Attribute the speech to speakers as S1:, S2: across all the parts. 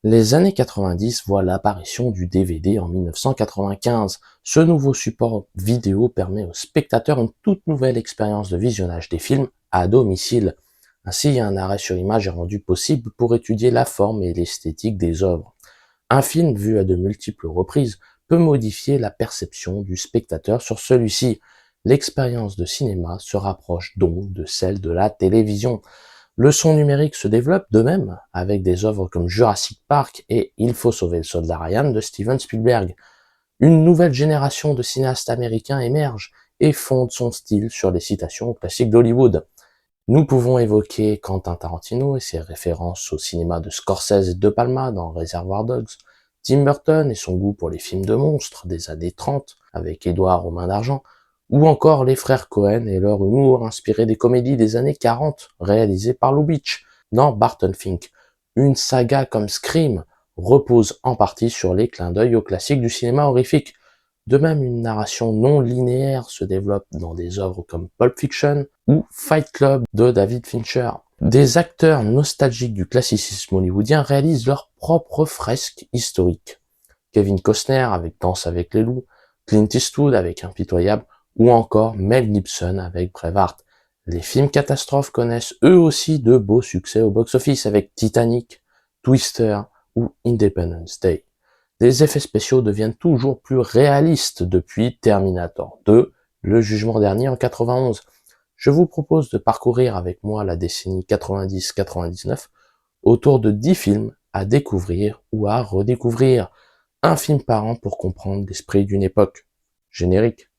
S1: Les années 90 voient l'apparition du DVD en 1995. Ce nouveau support vidéo permet aux spectateurs une toute nouvelle expérience de visionnage des films à domicile. Ainsi, un arrêt sur image est rendu possible pour étudier la forme et l'esthétique des œuvres. Un film vu à de multiples reprises peut modifier la perception du spectateur sur celui-ci. L'expérience de cinéma se rapproche donc de celle de la télévision. Le son numérique se développe de même avec des œuvres comme Jurassic Park et Il faut sauver le soldat Ryan de Steven Spielberg. Une nouvelle génération de cinéastes américains émerge et fonde son style sur les citations aux classiques d'Hollywood. Nous pouvons évoquer Quentin Tarantino et ses références au cinéma de Scorsese et De Palma dans Reservoir Dogs, Tim Burton et son goût pour les films de monstres des années 30 avec Édouard aux mains d'argent, ou encore les frères Cohen et leur humour inspiré des comédies des années 40 réalisées par Lou Beach dans Barton Fink. Une saga comme Scream repose en partie sur les clins d'œil aux classiques du cinéma horrifique. De même, une narration non linéaire se développe dans des œuvres comme Pulp Fiction ou Fight Club de David Fincher. Des acteurs nostalgiques du classicisme hollywoodien réalisent leur propre fresque historique. Kevin Costner avec Danse avec les loups, Clint Eastwood avec Impitoyable, ou encore Mel Gibson avec Braveheart. Les films catastrophes connaissent eux aussi de beaux succès au box-office avec Titanic, Twister ou Independence Day. Les effets spéciaux deviennent toujours plus réalistes depuis Terminator 2, Le Jugement dernier en 91. Je vous propose de parcourir avec moi la décennie 90-99 autour de 10 films à découvrir ou à redécouvrir. Un film par an pour comprendre l'esprit d'une époque. Générique.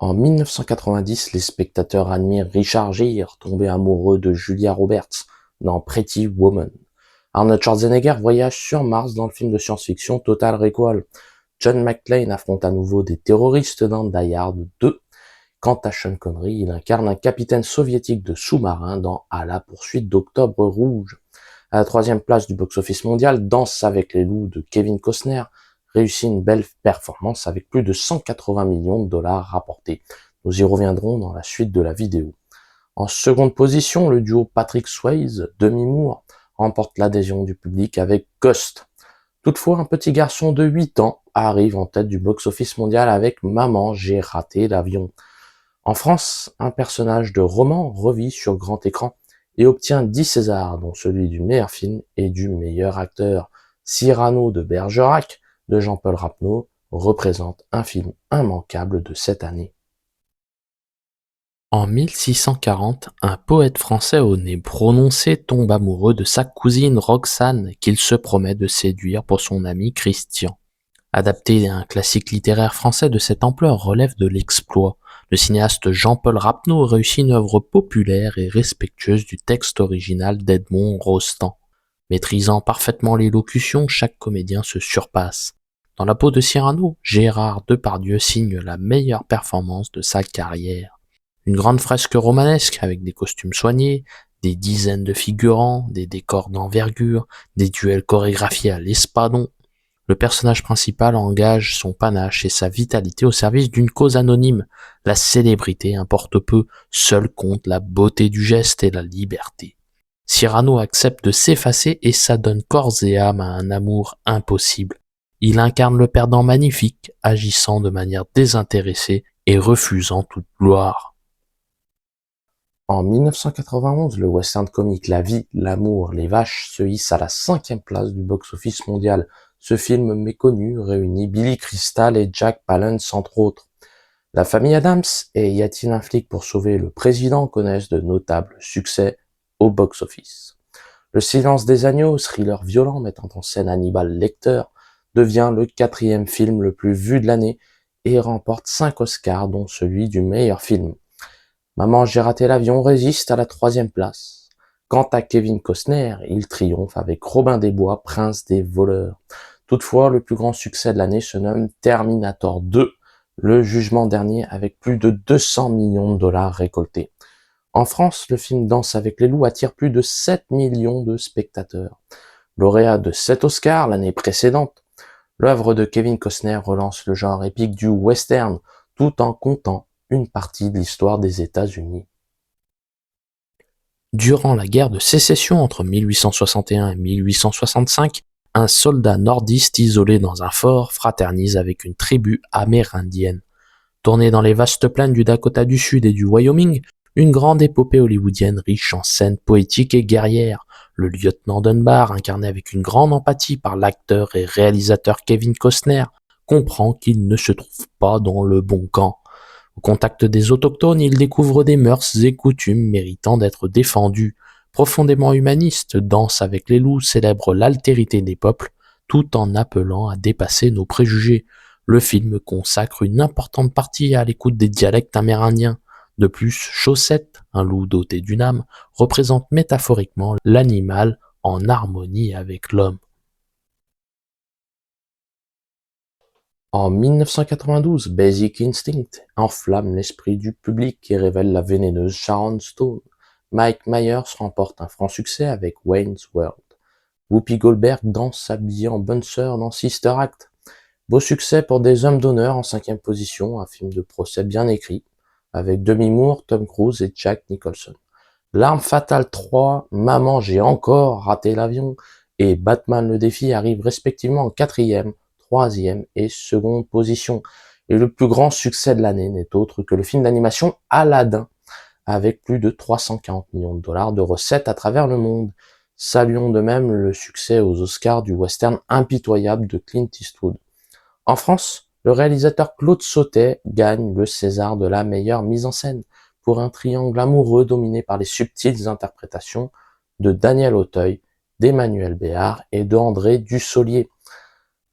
S1: En 1990, les spectateurs admirent Richard Gere, tombé amoureux de Julia Roberts dans Pretty Woman. Arnold Schwarzenegger voyage sur Mars dans le film de science-fiction Total Recall. John McClane affronte à nouveau des terroristes dans Die Hard 2. Quant à Sean Connery, il incarne un capitaine soviétique de sous-marin dans À la poursuite d'Octobre Rouge. À la troisième place du box-office mondial, Danse avec les loups de Kevin Costner réussit une belle performance avec plus de 180 millions de dollars rapportés. Nous y reviendrons dans la suite de la vidéo. En seconde position, le duo Patrick Swayze, Demi Moore, remporte l'adhésion du public avec Ghost. Toutefois, un petit garçon de 8 ans arrive en tête du box-office mondial avec Maman, j'ai raté l'avion. En France, un personnage de roman revit sur grand écran et obtient 10 Césars, dont celui du meilleur film et du meilleur acteur. Cyrano de Bergerac, de Jean-Paul Rapneau, représente un film immanquable de cette année. En 1640, un poète français au nez prononcé tombe amoureux de sa cousine Roxane qu'il se promet de séduire pour son ami Christian. Adapter un classique littéraire français de cette ampleur relève de l'exploit. Le cinéaste Jean-Paul Rapneau réussit une œuvre populaire et respectueuse du texte original d'Edmond Rostand. Maîtrisant parfaitement l'élocution, chaque comédien se surpasse. Dans la peau de Cyrano, Gérard Depardieu signe la meilleure performance de sa carrière. Une grande fresque romanesque avec des costumes soignés, des dizaines de figurants, des décors d'envergure, des duels chorégraphiés à l'espadon. Le personnage principal engage son panache et sa vitalité au service d'une cause anonyme. La célébrité importe peu, seule compte la beauté du geste et la liberté. Cyrano accepte de s'effacer et s'adonne corps et âme à un amour impossible. Il incarne le perdant magnifique, agissant de manière désintéressée et refusant toute gloire. En 1991, le western comique La vie, l'amour, les vaches se hisse à la 5e place du box-office mondial. Ce film méconnu réunit Billy Crystal et Jack Palance entre autres. La famille Adams et Y a-t-il un flic pour sauver le président connaissent de notables succès au box-office. Le silence des agneaux, thriller violent mettant en scène Hannibal Lecter, devient le 4e film le plus vu de l'année et remporte 5 Oscars, dont celui du meilleur film. Maman, j'ai raté l'avion résiste à la 3e place. Quant à Kevin Costner, il triomphe avec Robin des Bois, prince des voleurs. Toutefois, le plus grand succès de l'année se nomme Terminator 2, le jugement dernier, avec plus de 200 millions de dollars récoltés. En France, le film Danse avec les loups attire plus de 7 millions de spectateurs. Lauréat de 7 Oscars l'année précédente, l'œuvre de Kevin Costner relance le genre épique du western, tout en contant une partie de l'histoire des États-Unis. Durant la guerre de sécession entre 1861 et 1865, un soldat nordiste isolé dans un fort fraternise avec une tribu amérindienne. Tournée dans les vastes plaines du Dakota du Sud et du Wyoming, une grande épopée hollywoodienne riche en scènes poétiques et guerrières. Le lieutenant Dunbar, incarné avec une grande empathie par l'acteur et réalisateur Kevin Costner, comprend qu'il ne se trouve pas dans le bon camp. Au contact des autochtones, il découvre des mœurs et coutumes méritant d'être défendues. Profondément humaniste, Danse avec les loups célèbre l'altérité des peuples, tout en appelant à dépasser nos préjugés. Le film consacre une importante partie à l'écoute des dialectes amérindiens. De plus, Chaussette, un loup doté d'une âme, représente métaphoriquement l'animal en harmonie avec l'homme. En 1992, Basic Instinct enflamme l'esprit du public et révèle la vénéneuse Sharon Stone. Mike Myers remporte un franc succès avec Wayne's World. Whoopi Goldberg danse habillée en bonne sœur dans Sister Act. Beau succès pour Des Hommes d'honneur en 5e position, un film de procès bien écrit, avec Demi Moore, Tom Cruise et Jack Nicholson. L'Arme Fatale 3, Maman, j'ai encore raté l'avion et Batman le défi arrivent respectivement en 4e, 3e et 2e position. Et le plus grand succès de l'année n'est autre que le film d'animation Aladdin, avec plus de 340 millions de dollars de recettes à travers le monde. Saluons de même le succès aux Oscars du western impitoyable de Clint Eastwood. En France, le réalisateur Claude Sautet gagne le César de la meilleure mise en scène pour un triangle amoureux dominé par les subtiles interprétations de Daniel Auteuil, d'Emmanuel Béard et de André Dussolier.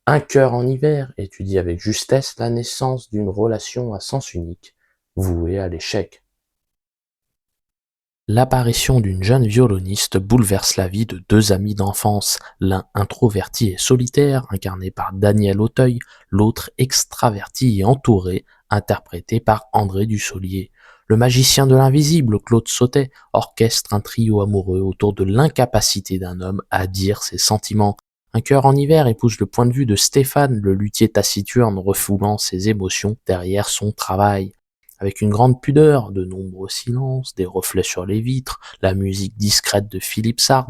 S1: Un cœur en hiver étudie avec justesse la naissance d'une relation à sens unique, vouée à l'échec. L'apparition d'une jeune violoniste bouleverse la vie de 2 amis d'enfance, l'un introverti et solitaire, incarné par Daniel Auteuil, l'autre extraverti et entouré, interprété par André Dussolier. Le magicien de l'invisible, Claude Sautet, orchestre un trio amoureux autour de l'incapacité d'un homme à dire ses sentiments. Un cœur en hiver épouse le point de vue de Stéphane, le luthier taciturne refoulant ses émotions derrière son travail. Avec une grande pudeur, de nombreux silences, des reflets sur les vitres, la musique discrète de Philippe Sard,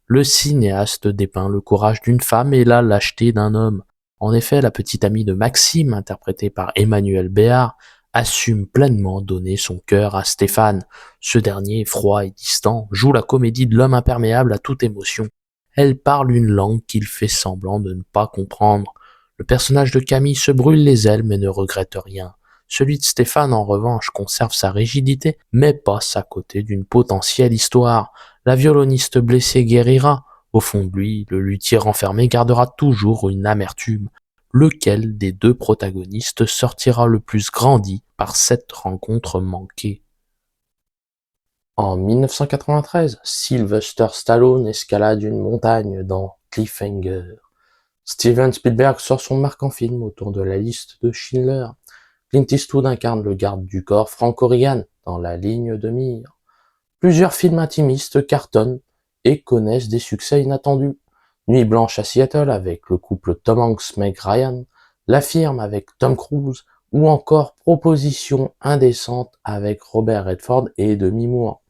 S1: le cinéaste dépeint le courage d'une femme et la lâcheté d'un homme. En effet, la petite amie de Maxime, interprétée par Emmanuel Béard, assume pleinement donner son cœur à Stéphane. Ce dernier, froid et distant, joue la comédie de l'homme imperméable à toute émotion. Elle parle une langue qu'il fait semblant de ne pas comprendre. Le personnage de Camille se brûle les ailes mais ne regrette rien. Celui de Stéphane, en revanche, conserve sa rigidité, mais passe à côté d'une potentielle histoire. La violoniste blessée guérira. Au fond de lui, le luthier renfermé gardera toujours une amertume. Lequel des 2 protagonistes sortira le plus grandi par cette rencontre manquée? En 1993, Sylvester Stallone escalade une montagne dans Cliffhanger. Steven Spielberg sort son marque en film autour de la liste de Schindler. Clint Eastwood incarne le garde du corps Frank Corrigan dans La ligne de mire. Plusieurs films intimistes cartonnent et connaissent des succès inattendus. Nuit blanche à Seattle avec le couple Tom Hanks-Meg Ryan, La firme avec Tom Cruise ou encore Proposition indécente avec Robert Redford et Demi Moore.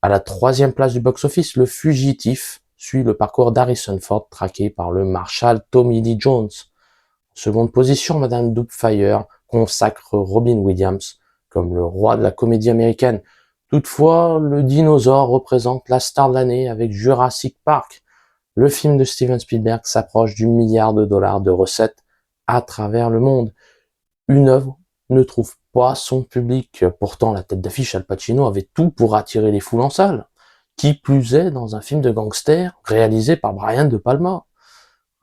S1: À la 3e place du box-office, Le Fugitif suit le parcours d'Harrison Ford traqué par le marshal Tommy Lee Jones. En seconde position, Madame Doubtfire consacre Robin Williams comme le roi de la comédie américaine. Toutefois, le dinosaure représente la star de l'année avec Jurassic Park. Le film de Steven Spielberg s'approche du milliard de dollars de recettes à travers le monde. Une œuvre ne trouve pas son public. Pourtant, la tête d'affiche Al Pacino avait tout pour attirer les foules en salle. Qui plus est dans un film de gangster réalisé par Brian De Palma.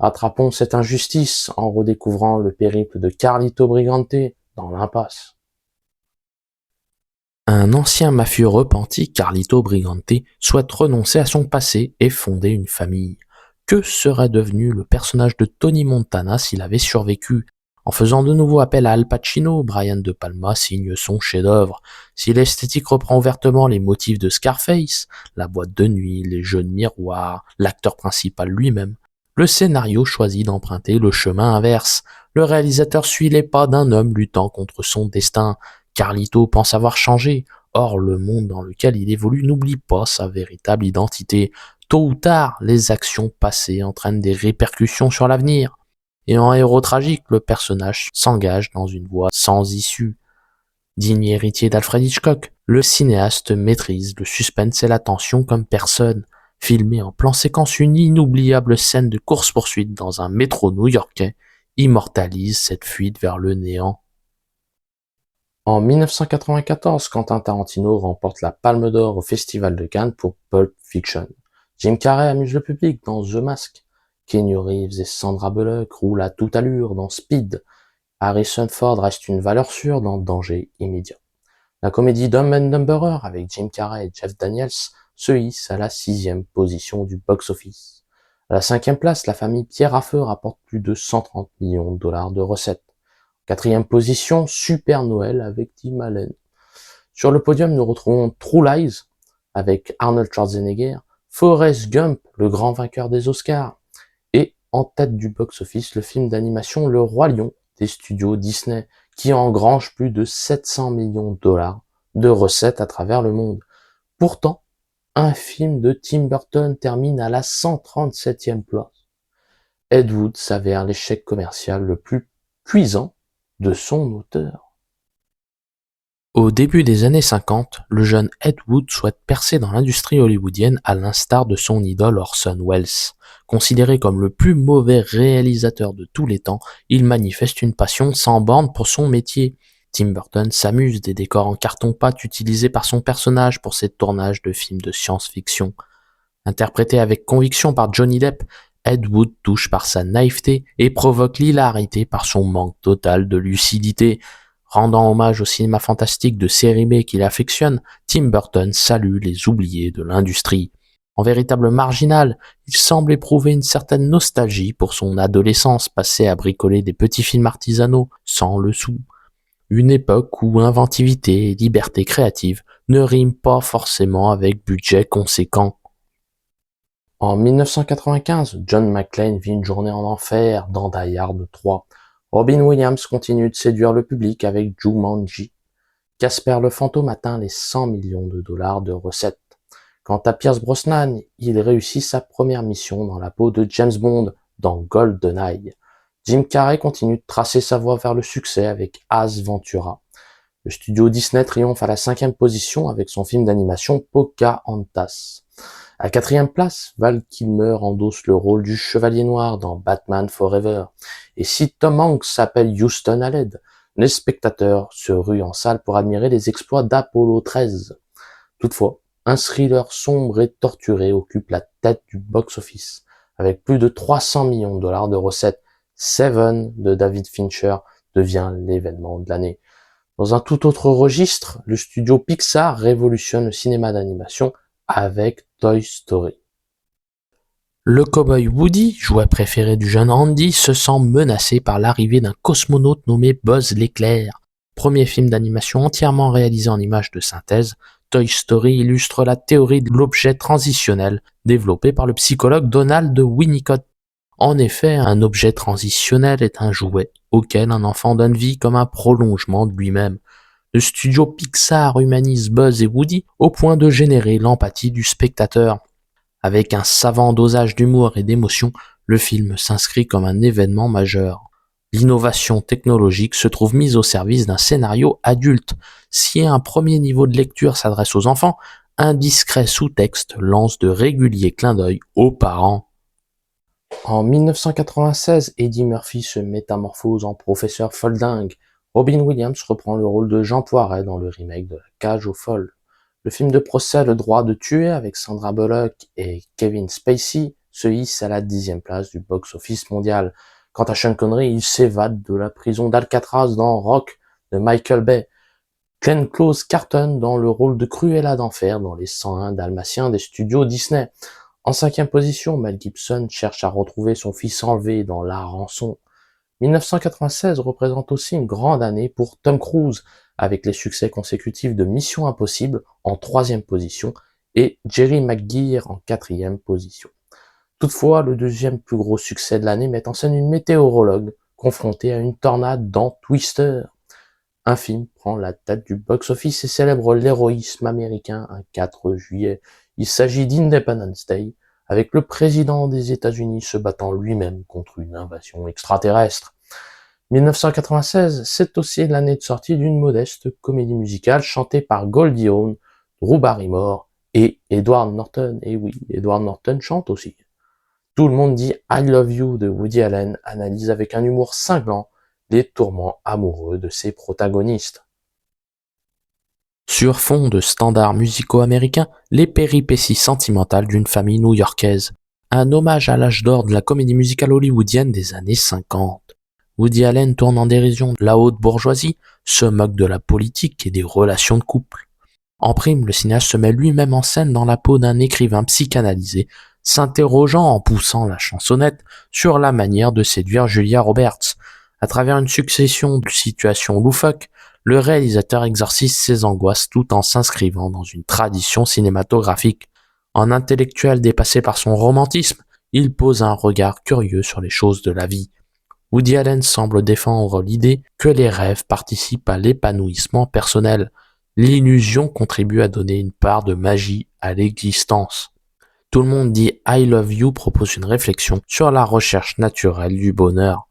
S1: Attrapons cette injustice en redécouvrant le périple de Carlito Brigante dans l'impasse. Un ancien mafieux repenti, Carlito Brigante, souhaite renoncer à son passé et fonder une famille. Que serait devenu le personnage de Tony Montana s'il avait survécu? En faisant de nouveau appel à Al Pacino, Brian De Palma signe son chef-d'œuvre. Si l'esthétique reprend ouvertement les motifs de Scarface, la boîte de nuit, les jeux de miroir, l'acteur principal lui-même, le scénario choisit d'emprunter le chemin inverse. Le réalisateur suit les pas d'un homme luttant contre son destin. Carlito pense avoir changé. Or, le monde dans lequel il évolue n'oublie pas sa véritable identité. Tôt ou tard, les actions passées entraînent des répercussions sur l'avenir. Et en héros tragique, le personnage s'engage dans une voie sans issue. Digne héritier d'Alfred Hitchcock, le cinéaste maîtrise le suspense et la tension comme personne. Filmé en plan séquence, une inoubliable scène de course-poursuite dans un métro new-yorkais immortalise cette fuite vers le néant. En 1994, Quentin Tarantino remporte la Palme d'Or au Festival de Cannes pour Pulp Fiction. Jim Carrey amuse le public dans The Mask. Keanu Reeves et Sandra Bullock roulent à toute allure dans Speed. Harrison Ford reste une valeur sûre dans Danger immédiat. La comédie Dumb and Dumberer avec Jim Carrey et Jeff Daniels se hisse à la 6e position du box-office. À la 5e place, la famille Pierre à Feu rapporte plus de 130 millions de dollars de recettes. 4e position, Super Noël avec Tim Allen. Sur le podium, nous retrouvons True Lies avec Arnold Schwarzenegger, Forrest Gump, le grand vainqueur des Oscars, et en tête du box-office, le film d'animation Le Roi Lion des studios Disney, qui engrange plus de 700 millions de dollars de recettes à travers le monde. Pourtant, un film de Tim Burton termine à la 137e place. Ed Wood s'avère l'échec commercial le plus cuisant de son auteur. Au début des années 50, le jeune Ed Wood souhaite percer dans l'industrie hollywoodienne à l'instar de son idole Orson Welles. Considéré comme le plus mauvais réalisateur de tous les temps, il manifeste une passion sans borne pour son métier. Tim Burton s'amuse des décors en carton-pâte utilisés par son personnage pour ses tournages de films de science-fiction. Interprété avec conviction par Johnny Depp, Ed Wood touche par sa naïveté et provoque l'hilarité par son manque total de lucidité. Rendant hommage au cinéma fantastique de série B qu'il affectionne, Tim Burton salue les oubliés de l'industrie. En véritable marginal, il semble éprouver une certaine nostalgie pour son adolescence passée à bricoler des petits films artisanaux sans le sou. Une époque où inventivité et liberté créative ne riment pas forcément avec budget conséquent. En 1995, John McClane vit une journée en enfer dans Die Hard 3. Robin Williams continue de séduire le public avec Jumanji. Casper le fantôme atteint les 100 millions de dollars de recettes. Quant à Pierce Brosnan, il réussit sa première mission dans la peau de James Bond dans GoldenEye. Jim Carrey continue de tracer sa voie vers le succès avec Ace Ventura. Le studio Disney triomphe à la 5e position avec son film d'animation Pocahontas. À 4e place, Val Kilmer endosse le rôle du Chevalier Noir dans Batman Forever. Et si Tom Hanks s'appelle Houston à l'aide, les spectateurs se ruent en salle pour admirer les exploits d'Apollo 13. Toutefois, un thriller sombre et torturé occupe la tête du box-office. Avec plus de 300 millions de dollars de recettes, Seven de David Fincher devient l'événement de l'année. Dans un tout autre registre, le studio Pixar révolutionne le cinéma d'animation avec Toy Story. Le cow-boy Woody, jouet préféré du jeune Andy, se sent menacé par l'arrivée d'un cosmonaute nommé Buzz l'éclair. Premier film d'animation entièrement réalisé en images de synthèse, Toy Story illustre la théorie de l'objet transitionnel développée par le psychologue Donald Winnicott. En effet, un objet transitionnel est un jouet auquel un enfant donne vie comme un prolongement de lui-même. Le studio Pixar humanise Buzz et Woody au point de générer l'empathie du spectateur. Avec un savant dosage d'humour et d'émotion, le film s'inscrit comme un événement majeur. L'innovation technologique se trouve mise au service d'un scénario adulte. Si un premier niveau de lecture s'adresse aux enfants, un discret sous-texte lance de réguliers clins d'œil aux parents. En 1996, Eddie Murphy se métamorphose en professeur foldingue. Robin Williams reprend le rôle de Jean Poiret dans le remake de La Cage aux folles. Le film de procès Le droit de tuer avec Sandra Bullock et Kevin Spacey se hisse à la 10e place du box-office mondial. Quant à Sean Connery, il s'évade de la prison d'Alcatraz dans Rock de Michael Bay. Glenn Close cartonne dans le rôle de Cruella d'Enfer dans les 101 Dalmatiens des studios Disney. En 5e position, Mel Gibson cherche à retrouver son fils enlevé dans La Rançon. 1996 représente aussi une grande année pour Tom Cruise, avec les succès consécutifs de Mission Impossible en 3e position et Jerry Maguire en 4e position. Toutefois, le deuxième plus gros succès de l'année met en scène une météorologue confrontée à une tornade dans Twister. Un film prend la tête du box-office et célèbre l'héroïsme américain un 4 juillet. Il s'agit d'Independence Day, avec le président des États-Unis se battant lui-même contre une invasion extraterrestre. 1996, c'est aussi l'année de sortie d'une modeste comédie musicale chantée par Goldie Hawn, Drew Barrymore et Edward Norton. Et oui, Edward Norton chante aussi. Tout le monde dit I Love You de Woody Allen analyse avec un humour cinglant les tourments amoureux de ses protagonistes. Sur fond de standards musicaux américains, les péripéties sentimentales d'une famille new-yorkaise. Un hommage à l'âge d'or de la comédie musicale hollywoodienne des années 50. Woody Allen tourne en dérision de la haute bourgeoisie, se moque de la politique et des relations de couple. En prime, le cinéaste se met lui-même en scène dans la peau d'un écrivain psychanalysé, s'interrogeant en poussant la chansonnette sur la manière de séduire Julia Roberts. À travers une succession de situations loufoques, le réalisateur exorcise ses angoisses tout en s'inscrivant dans une tradition cinématographique. En intellectuel dépassé par son romantisme, il pose un regard curieux sur les choses de la vie. Woody Allen semble défendre l'idée que les rêves participent à l'épanouissement personnel. L'illusion contribue à donner une part de magie à l'existence. Tout le monde dit I Love You propose une réflexion sur la recherche naturelle du bonheur.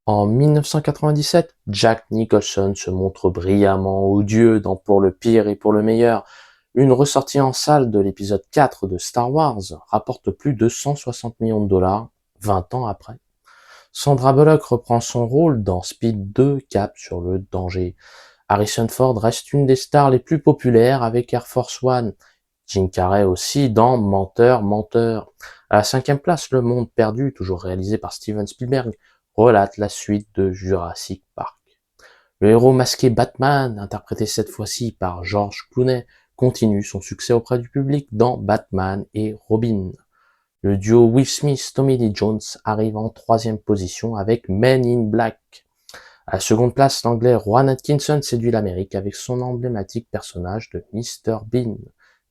S1: En 1997, Jack Nicholson se montre brillamment odieux dans Pour le pire et pour le meilleur. Une ressortie en salle de l'épisode 4 de Star Wars rapporte plus de 160 millions de dollars 20 ans après. Sandra Bullock reprend son rôle dans Speed 2, Cap sur le danger. Harrison Ford reste une des stars les plus populaires avec Air Force One. Jim Carrey aussi dans Menteur, Menteur. À la 5e place, Le Monde Perdu, toujours réalisé par Steven Spielberg, relate la suite de Jurassic Park. Le héros masqué Batman, interprété cette fois-ci par George Clooney, continue son succès auprès du public dans Batman et Robin. Le duo Will Smith-Tommy Lee Jones arrive en 3e position avec Men in Black. À la seconde place, l'anglais Rowan Atkinson séduit l'Amérique avec son emblématique personnage de Mr. Bean.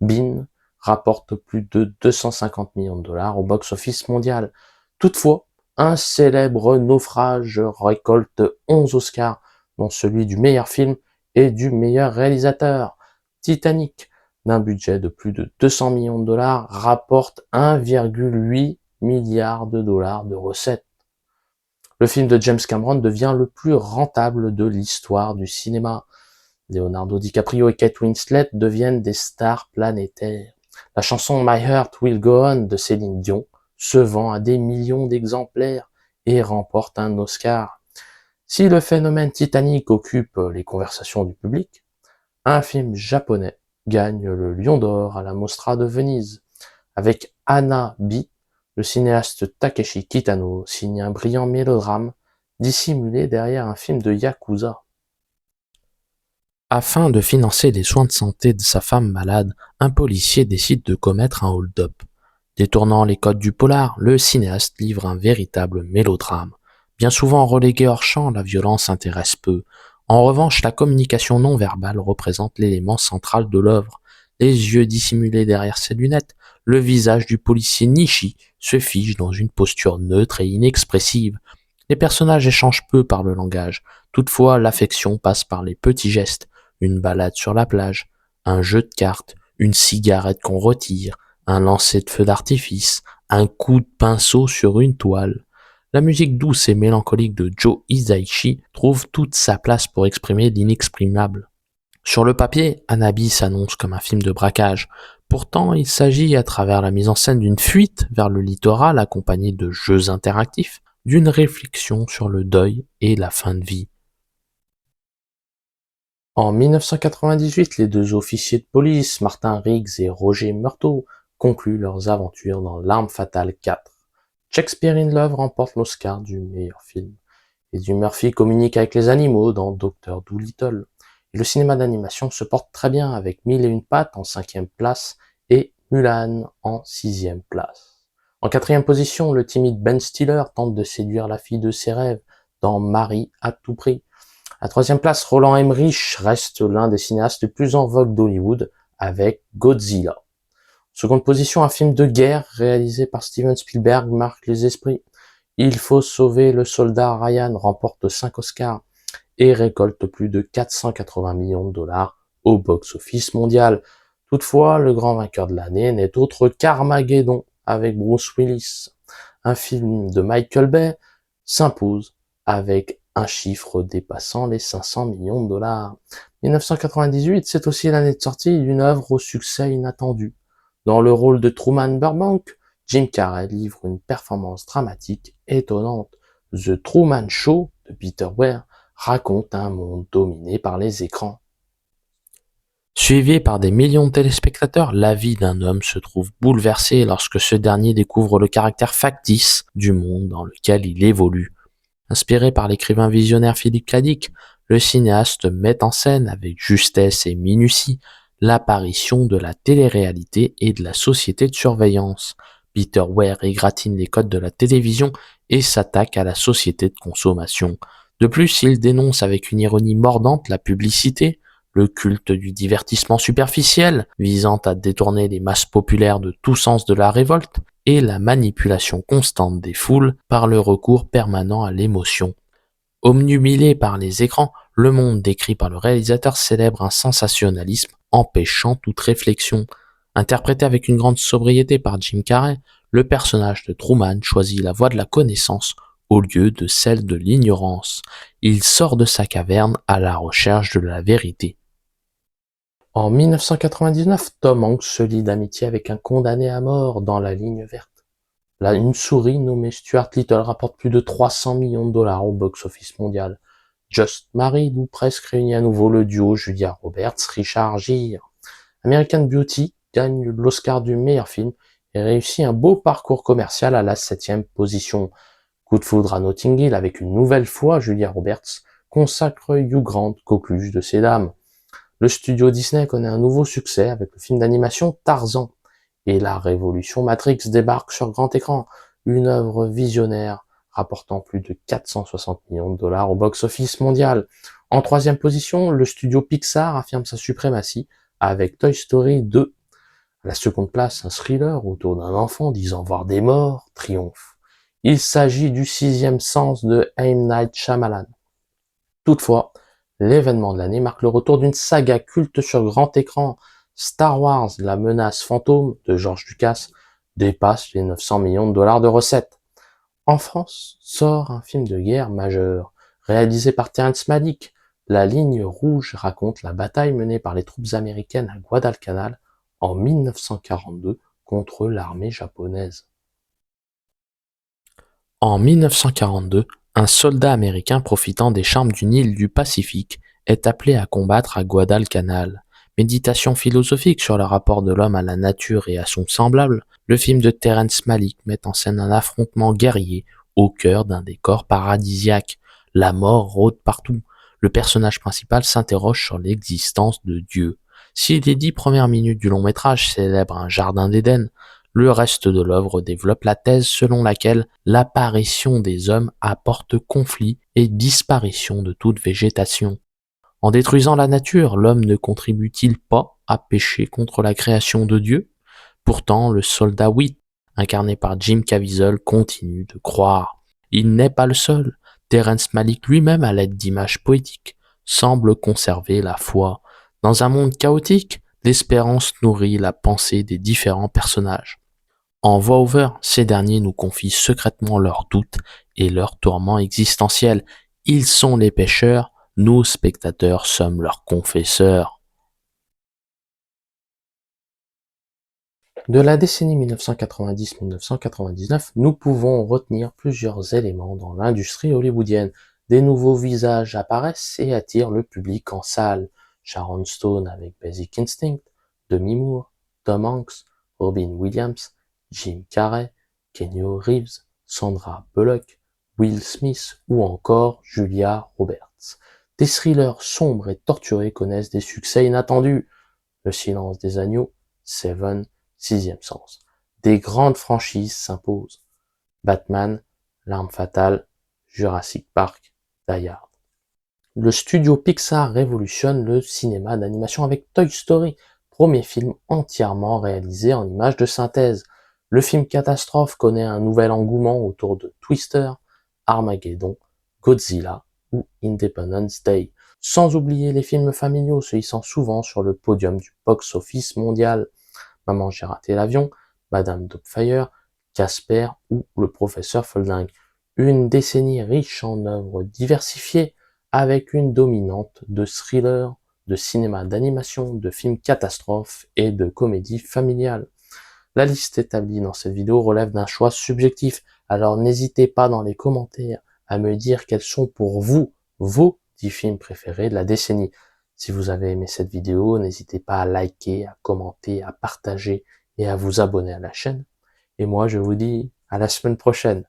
S1: Bean rapporte plus de 250 millions de dollars au box-office mondial. Toutefois, un célèbre naufrage récolte 11 Oscars, dont celui du meilleur film et du meilleur réalisateur. Titanic, d'un budget de plus de 200 millions de dollars, rapporte 1,8 milliard de dollars de recettes. Le film de James Cameron devient le plus rentable de l'histoire du cinéma. Leonardo DiCaprio et Kate Winslet deviennent des stars planétaires. La chanson My Heart Will Go On de Céline Dion se vend à des millions d'exemplaires et remporte un Oscar. Si le phénomène Titanic occupe les conversations du public, un film japonais gagne le Lion d'Or à la Mostra de Venise. Avec Hana-bi, le cinéaste Takeshi Kitano signe un brillant mélodrame dissimulé derrière un film de Yakuza. Afin de financer les soins de santé de sa femme malade, un policier décide de commettre un hold-up. Détournant les codes du polar, le cinéaste livre un véritable mélodrame. Bien souvent relégué hors champ, la violence intéresse peu. En revanche, la communication non verbale représente l'élément central de l'œuvre. Les yeux dissimulés derrière ses lunettes, le visage du policier Nishi se fige dans une posture neutre et inexpressive. Les personnages échangent peu par le langage. Toutefois, l'affection passe par les petits gestes. Une balade sur la plage, un jeu de cartes, une cigarette qu'on retire, un lancer de feu d'artifice, un coup de pinceau sur une toile. La musique douce et mélancolique de Joe Hisaishi trouve toute sa place pour exprimer l'inexprimable. Sur le papier, Hana-bi s'annonce comme un film de braquage. Pourtant, il s'agit, à travers la mise en scène d'une fuite vers le littoral accompagnée de jeux interactifs, d'une réflexion sur le deuil et la fin de vie. En 1998, les deux officiers de police, Martin Riggs et Roger Meurtaugh, concluent leurs aventures dans L'Arme Fatale 4. Shakespeare in Love remporte l'Oscar du meilleur film. Eddie Murphy communique avec les animaux dans Dr. Dolittle. Et le cinéma d'animation se porte très bien avec Mille et une pattes en 5e place et Mulan en 6e place. En 4e position, le timide Ben Stiller tente de séduire la fille de ses rêves dans Marie à tout prix. À 3e place, Roland Emmerich reste l'un des cinéastes les plus en vogue d'Hollywood avec Godzilla. Seconde position, un film de guerre réalisé par Steven Spielberg marque les esprits. Il faut sauver le soldat Ryan remporte 5 Oscars et récolte plus de 480 millions de dollars au box-office mondial. Toutefois, le grand vainqueur de l'année n'est autre qu'Armageddon avec Bruce Willis. Un film de Michael Bay s'impose avec un chiffre dépassant les 500 millions de dollars. 1998, c'est aussi l'année de sortie d'une œuvre au succès inattendu. Dans le rôle de Truman Burbank, Jim Carrey livre une performance dramatique étonnante. The Truman Show de Peter Weir raconte un monde dominé par les écrans. Suivi par des millions de téléspectateurs, la vie d'un homme se trouve bouleversée lorsque ce dernier découvre le caractère factice du monde dans lequel il évolue. Inspiré par l'écrivain visionnaire Philip K. Dick, le cinéaste met en scène avec justesse et minutie l'apparition de la télé-réalité et de la société de surveillance. Peter Weir égratigne les codes de la télévision et s'attaque à la société de consommation. De plus, il dénonce avec une ironie mordante la publicité, le culte du divertissement superficiel, visant à détourner les masses populaires de tout sens de la révolte, et la manipulation constante des foules par le recours permanent à l'émotion. Obnubilé par les écrans, le monde décrit par le réalisateur célèbre un sensationnalisme empêchant toute réflexion. Interprété avec une grande sobriété par Jim Carrey, le personnage de Truman choisit la voie de la connaissance au lieu de celle de l'ignorance. Il sort de sa caverne à la recherche de la vérité. En 1999, Tom Hanks se lie d'amitié avec un condamné à mort dans La Ligne verte. Là, une souris nommée Stuart Little rapporte plus de 300 millions de dollars au box-office mondial. Just Married ou presque réunit à nouveau le duo Julia Roberts, Richard Gere. American Beauty gagne l'Oscar du meilleur film et réussit un beau parcours commercial à la 7e position. Coup de foudre à Notting Hill avec une nouvelle fois Julia Roberts consacre Hugh Grant coqueluche de ces dames. Le studio Disney connaît un nouveau succès avec le film d'animation Tarzan. Et la révolution Matrix débarque sur grand écran, une œuvre visionnaire rapportant plus de 460 millions de dollars au box-office mondial. En 3e position, le studio Pixar affirme sa suprématie avec Toy Story 2. À la seconde place, un thriller autour d'un enfant disant voir des morts triomphe. Il s'agit du 6e sens de M. Night Shyamalan. Toutefois, l'événement de l'année marque le retour d'une saga culte sur grand écran. Star Wars, la menace fantôme de George Lucas dépasse les 900 millions de dollars de recettes. En France, sort un film de guerre majeur, réalisé par Terrence Malick. La Ligne rouge raconte la bataille menée par les troupes américaines à Guadalcanal en 1942 contre l'armée japonaise. En 1942, un soldat américain profitant des charmes d'une île du Pacifique est appelé à combattre à Guadalcanal. Méditation philosophique sur le rapport de l'homme à la nature et à son semblable, le film de Terrence Malick met en scène un affrontement guerrier au cœur d'un décor paradisiaque. La mort rôde partout. Le personnage principal s'interroge sur l'existence de Dieu. Si les 10 premières minutes du long métrage célèbrent un jardin d'Éden, le reste de l'œuvre développe la thèse selon laquelle l'apparition des hommes apporte conflit et disparition de toute végétation. En détruisant la nature, l'homme ne contribue-t-il pas à pécher contre la création de Dieu? Pourtant, le soldat Whit, incarné par Jim Caviezel, continue de croire. Il n'est pas le seul. Terrence Malick lui-même, à l'aide d'images poétiques, semble conserver la foi. Dans un monde chaotique, l'espérance nourrit la pensée des différents personnages. En voix-over, ces derniers nous confient secrètement leurs doutes et leurs tourments existentiels. Ils sont les pécheurs, nous, spectateurs, sommes leurs confesseurs. De la décennie 1990-1999, nous pouvons retenir plusieurs éléments dans l'industrie hollywoodienne. Des nouveaux visages apparaissent et attirent le public en salle. Sharon Stone avec Basic Instinct, Demi Moore, Tom Hanks, Robin Williams, Jim Carrey, Keanu Reeves, Sandra Bullock, Will Smith ou encore Julia Roberts. Des thrillers sombres et torturés connaissent des succès inattendus. Le silence des agneaux, Seven, Sixième Sens. Des grandes franchises s'imposent. Batman, L'Arme Fatale, Jurassic Park, Die Hard. Le studio Pixar révolutionne le cinéma d'animation avec Toy Story, premier film entièrement réalisé en images de synthèse. Le film catastrophe connaît un nouvel engouement autour de Twister, Armageddon, Godzilla ou Independence Day. Sans oublier les films familiaux se hissant souvent sur le podium du box-office mondial. Maman, j'ai raté l'avion, Madame Doubtfire, Casper ou Le Professeur Folding. Une décennie riche en œuvres diversifiées avec une dominante de thrillers, de cinéma d'animation, de films catastrophes et de comédies familiales. La liste établie dans cette vidéo relève d'un choix subjectif, alors n'hésitez pas dans les commentaires à me dire quels sont pour vous vos 10 films préférés de la décennie. Si vous avez aimé cette vidéo, n'hésitez pas à liker, à commenter, à partager et à vous abonner à la chaîne. Et moi, je vous dis à la semaine prochaine.